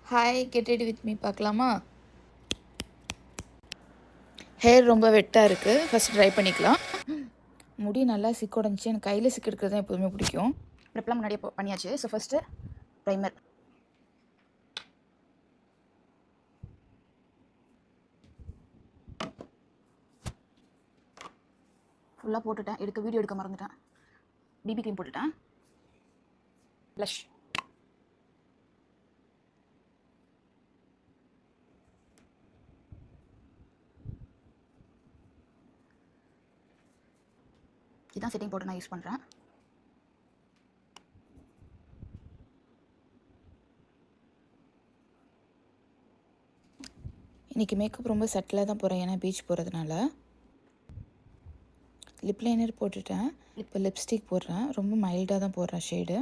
Hi, get ready with me பார்க்கலாமா? Hair ரொம்ப வெட்டாக இருக்குது. ஃபஸ்ட் ட்ரை பண்ணிக்கலாம். முடி நல்லா சிக்கொடைஞ்சி எனக்கு கையில் சிக்கு எடுக்கிறது தான் எப்போதுமே பிடிக்கும். ப்ரிப்லாம் முன்னாடியே பண்ணியாச்சு. So first primer. ஃபுல்லாக போட்டுட்டேன். வீடியோ எடுக்க மறந்துட்டேன். பிபி க்ரீம் போட்டுட்டேன். ப்ளஷ். இதுதான் செட்டிங் பவுடர் நான் யூஸ் பண்ணுறேன். இன்றைக்கி மேக்கப் ரொம்ப சட்டிலாக தான் போகிறேன், ஏன்னா பீச் போகிறதுனால. லிப் லைனர் போட்டுட்டேன். இப்போ லிப்ஸ்டிக் போடுறேன். ரொம்ப மைல்டாக தான் போடுறேன் ஷேடு.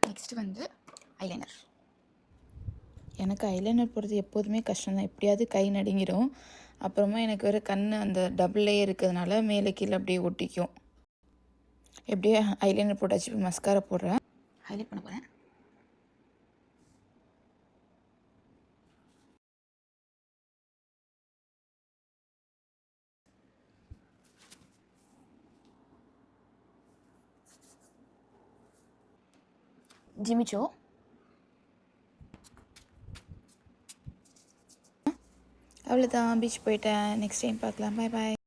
நெக்ஸ்ட்டு வந்து ஐலைனர். எனக்கு ஐலைனர் போடுறது எப்போதுமே கஷ்டம்தான். எப்படியாவது கை நடுங்கிடும். அப்புறமா எனக்கு வேறு கண் அந்த டபுள் லேயர் இருக்கிறதுனால மேலே கீழே அப்படியே ஒட்டிக்கும். எப்படியே ஐலைனர் போட்டாச்சு. இப்போ மஸ்காரா போடுறேன். ஹைலைட் பண்ண போகிறேன். ஜிமிச்சோ. அவ்வளோதான், பீச் போயிட்டேன். நெக்ஸ்ட் டைம் பார்க்கலாம். பாய் பாய்.